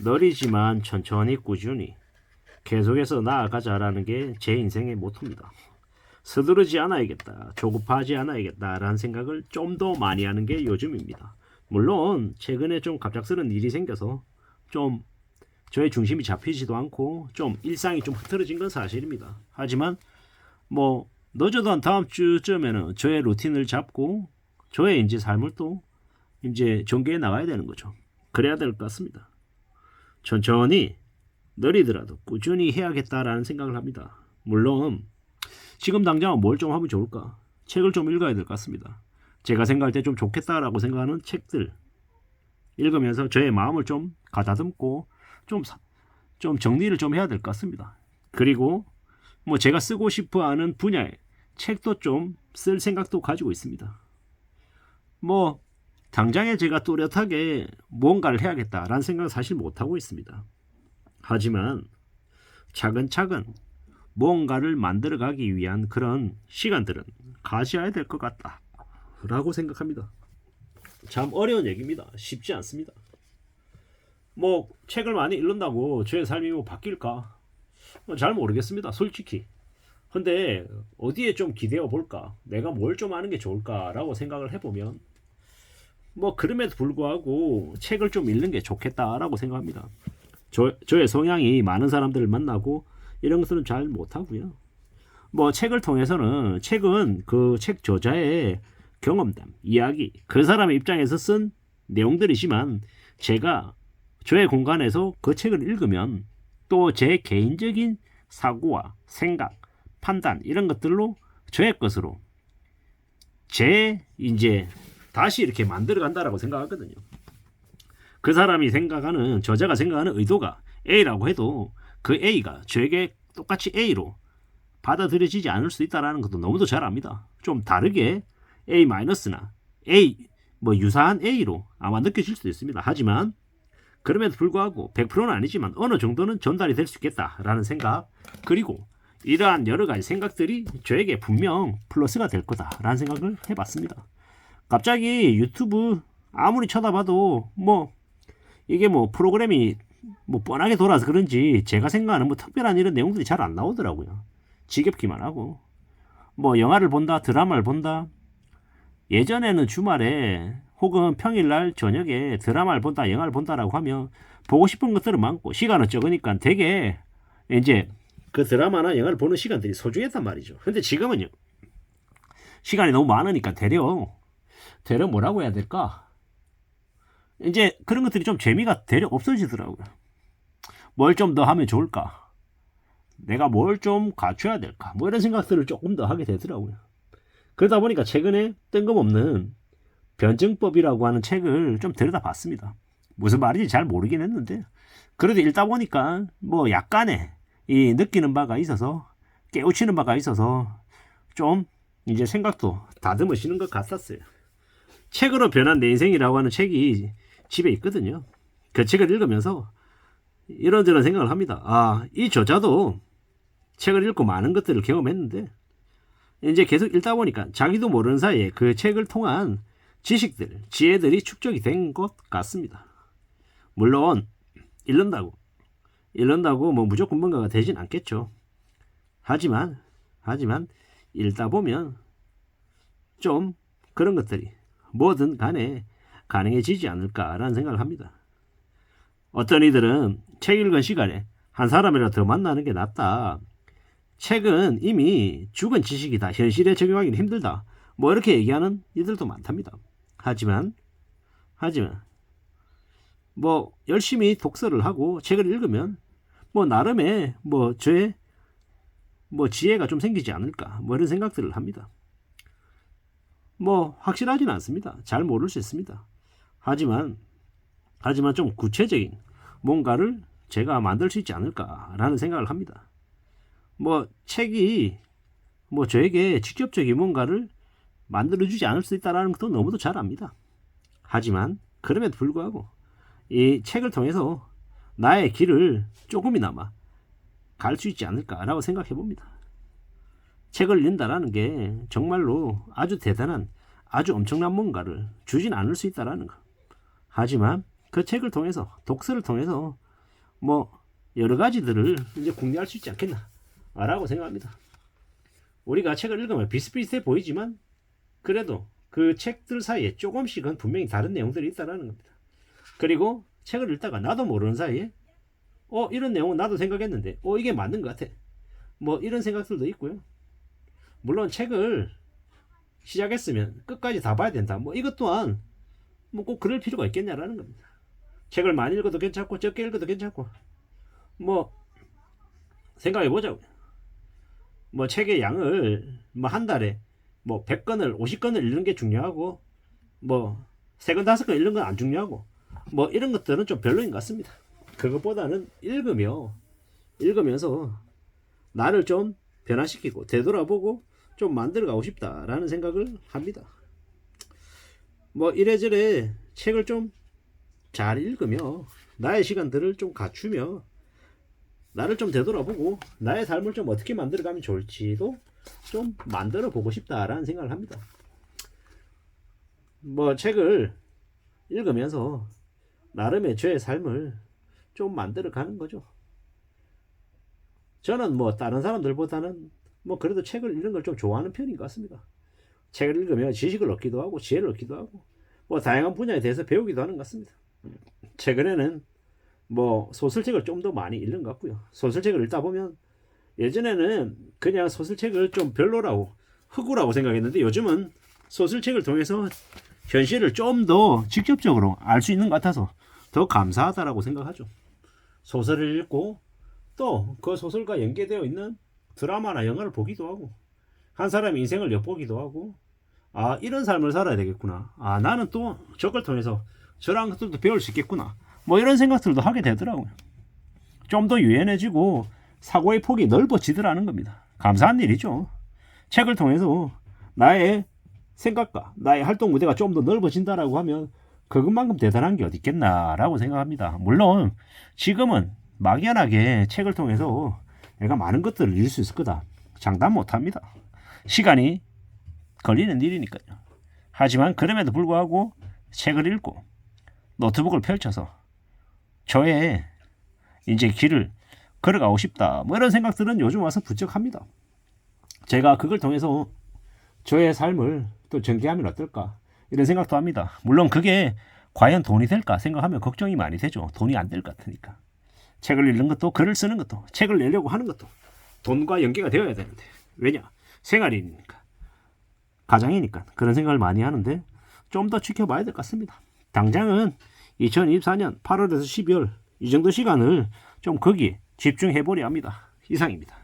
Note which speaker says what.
Speaker 1: 느리지만 천천히 꾸준히 계속해서 나아가자라는 게 제 인생의 모토입니다. 서두르지 않아야겠다, 조급하지 않아야겠다라는 생각을 좀 더 많이 하는 게 요즘입니다. 물론 최근에 좀 갑작스러운 일이 생겨서 좀 저의 중심이 잡히지도 않고 좀 일상이 좀 흐트러진 건 사실입니다. 하지만 뭐 늦어도 한 다음 주쯤에는 저의 루틴을 잡고 저의 이제 삶을 또 이제 전개해 나가야 되는 거죠. 그래야 될 것 같습니다. 천천히 느리더라도 꾸준히 해야겠다라는 생각을 합니다. 물론 지금 당장 뭘 좀 하면 좋을까? 책을 좀 읽어야 될 것 같습니다. 제가 생각할 때 좀 좋겠다라고 생각하는 책들 읽으면서 저의 마음을 좀 가다듬고 좀 정리를 좀 해야 될 것 같습니다. 그리고 뭐 제가 쓰고 싶어 하는 분야의 책도 좀 쓸 생각도 가지고 있습니다. 뭐 당장에 제가 또렷하게 뭔가를 해야겠다라는 생각은 사실 못하고 있습니다. 하지만 차근차근 뭔가를 만들어가기 위한 그런 시간들은 가져야 될 것 같다 라고 생각합니다. 참 어려운 얘기입니다. 쉽지 않습니다. 뭐 책을 많이 읽는다고 저의 삶이 뭐 바뀔까? 잘 모르겠습니다. 솔직히. 근데 어디에 좀 기대어 볼까? 내가 뭘 좀 하는 게 좋을까라고 생각을 해보면 뭐 그럼에도 불구하고 책을 좀 읽는 게 좋겠다라고 생각합니다. 저의 성향이 많은 사람들을 만나고 이런 것들은 잘 못하고요. 뭐 책을 통해서는 책은 그 책 저자의 경험담, 이야기, 그 사람의 입장에서 쓴 내용들이지만 제가 저의 공간에서 그 책을 읽으면 또 제 개인적인 사고와 생각, 판단 이런 것들로 저의 것으로 이제 다시 이렇게 만들어 간다라고 생각하거든요. 그 사람이 생각하는 저자가 생각하는 의도가 A라고 해도 그 A가 저에게 똑같이 A로 받아들여지지 않을 수 있다는 것도 너무도 잘 압니다. 좀 다르게 A-나 A 뭐 유사한 A로 아마 느껴질 수도 있습니다. 하지만 그럼에도 불구하고 100%는 아니지만 어느 정도는 전달이 될 수 있겠다라는 생각, 그리고 이러한 여러 가지 생각들이 저에게 분명 플러스가 될 거다라는 생각을 해봤습니다. 갑자기 유튜브 아무리 쳐다봐도 뭐 이게 뭐 프로그램이 뭐 뻔하게 돌아서 그런지 제가 생각하는 뭐 특별한 이런 내용들이 잘 안 나오더라고요. 지겹기만 하고 뭐 영화를 본다, 드라마를 본다. 예전에는 주말에 혹은 평일날 저녁에 드라마를 본다, 영화를 본다라고 하면 보고 싶은 것들은 많고 시간은 적으니까 되게 이제 그 드라마나 영화를 보는 시간들이 소중했단 말이죠. 근데 지금은요, 시간이 너무 많으니까 되려 뭐라고 해야 될까? 이제 그런 것들이 좀 재미가 되려 없어지더라고요. 뭘 좀 더 하면 좋을까? 내가 뭘 좀 갖춰야 될까? 뭐 이런 생각들을 조금 더 하게 되더라고요. 그러다 보니까 최근에 뜬금없는 변증법이라고 하는 책을 좀 들여다봤습니다. 무슨 말인지 잘 모르긴 했는데 그래도 읽다 보니까 뭐 약간의 이 느끼는 바가 있어서, 깨우치는 바가 있어서 좀 이제 생각도 다듬어지는 것 같았어요. 책으로 변한 내 인생이라고 하는 책이 집에 있거든요. 그 책을 읽으면서 이런저런 생각을 합니다. 아, 이 저자도 책을 읽고 많은 것들을 경험했는데 이제 계속 읽다 보니까 자기도 모르는 사이에 그 책을 통한 지식들, 지혜들이 축적이 된 것 같습니다. 물론 읽는다고 뭐 무조건 뭔가가 되진 않겠죠. 하지만 읽다 보면 좀 그런 것들이 뭐든 간에 가능해지지 않을까라는 생각을 합니다. 어떤 이들은 책 읽은 시간에 한 사람이라도 더 만나는 게 낫다. 책은 이미 죽은 지식이다. 현실에 적용하기는 힘들다. 뭐 이렇게 얘기하는 이들도 많답니다. 하지만 뭐 열심히 독서를 하고 책을 읽으면 뭐 나름의 뭐 저의 뭐 지혜가 좀 생기지 않을까, 뭐 이런 생각들을 합니다. 뭐 확실하지는 않습니다. 잘 모를 수 있습니다. 하지만 좀 구체적인 뭔가를 제가 만들 수 있지 않을까라는 생각을 합니다. 뭐 책이 뭐 저에게 직접적인 뭔가를 만들어주지 않을 수 있다는 것도 너무도 잘 압니다. 하지만 그럼에도 불구하고 이 책을 통해서 나의 길을 조금이나마 갈 수 있지 않을까라고 생각해 봅니다. 책을 읽는다라는 게 정말로 아주 대단한, 아주 엄청난 뭔가를 주진 않을 수 있다라는 거. 하지만 그 책을 통해서, 독서를 통해서 뭐 여러 가지들을 이제 궁리할 수 있지 않겠나 라고 생각합니다. 우리가 책을 읽으면 비슷비슷해 보이지만 그래도 그 책들 사이에 조금씩은 분명히 다른 내용들이 있다는 겁니다. 그리고 책을 읽다가 나도 모르는 사이에 이런 내용은 나도 생각했는데 이게 맞는 것 같아. 뭐 이런 생각들도 있고요. 물론 책을 시작했으면 끝까지 다 봐야 된다. 뭐 이것 또한 뭐 꼭 그럴 필요가 있겠냐라는 겁니다. 책을 많이 읽어도 괜찮고 적게 읽어도 괜찮고 뭐 생각해 보자고요. 뭐 책의 양을 뭐 한 달에 뭐 100권을 50권을 읽는 게 중요하고 뭐 3권 5권 읽는 건 안 중요하고 뭐 이런 것들은 좀 별로인 것 같습니다. 그것보다는 읽으면서 나를 좀 변화시키고 되돌아보고 좀 만들어가고 싶다라는 생각을 합니다. 뭐 이래저래 책을 좀 잘 읽으며 나의 시간들을 좀 갖추며 나를 좀 되돌아보고 나의 삶을 좀 어떻게 만들어가면 좋을지도 좀 만들어 보고 싶다라는 생각을 합니다. 뭐 책을 읽으면서 나름의 저의 삶을 좀 만들어 가는 거죠. 저는 뭐 다른 사람들보다는 뭐 그래도 책을 읽는 걸 좀 좋아하는 편인 것 같습니다. 책을 읽으면 지식을 얻기도 하고 지혜를 얻기도 하고 뭐 다양한 분야에 대해서 배우기도 하는 것 같습니다. 최근에는 뭐 소설책을 좀 더 많이 읽는 것 같고요. 소설책을 읽다 보면 예전에는 그냥 소설책을 좀 별로라고 흑우라고 생각했는데 요즘은 소설책을 통해서 현실을 좀 더 직접적으로 알 수 있는 것 같아서 더 감사하다라고 생각하죠. 소설을 읽고 또 그 소설과 연계되어 있는 드라마나 영화를 보기도 하고 한 사람의 인생을 엿보기도 하고 이런 삶을 살아야 되겠구나. 나는 또 저걸 통해서 저런 것들도 배울 수 있겠구나. 뭐 이런 생각들도 하게 되더라고요. 좀 더 유연해지고 사고의 폭이 넓어지더라는 겁니다. 감사한 일이죠. 책을 통해서 나의 생각과 나의 활동 무대가 좀 더 넓어진다라고 하면 그것만큼 대단한 게 어디 있겠나라고 생각합니다. 물론 지금은 막연하게 책을 통해서 내가 많은 것들을 잃을 수 있을 거다. 장담 못합니다. 시간이 걸리는 일이니까요. 하지만 그럼에도 불구하고 책을 읽고 노트북을 펼쳐서 저의 이제 길을 걸어가고 싶다. 뭐 이런 생각들은 요즘 와서 부쩍합니다. 제가 그걸 통해서 저의 삶을 또 전개하면 어떨까 이런 생각도 합니다. 물론 그게 과연 돈이 될까 생각하면 걱정이 많이 되죠. 돈이 안 될 것 같으니까. 책을 읽는 것도 글을 쓰는 것도 책을 내려고 하는 것도 돈과 연계가 되어야 되는데 왜냐? 생활이니까 가장이니까 그런 생각을 많이 하는데 좀 더 지켜봐야 될 것 같습니다. 당장은 2024년 8월에서 12월 이 정도 시간을 좀 거기에 집중해 보려 합니다. 이상입니다.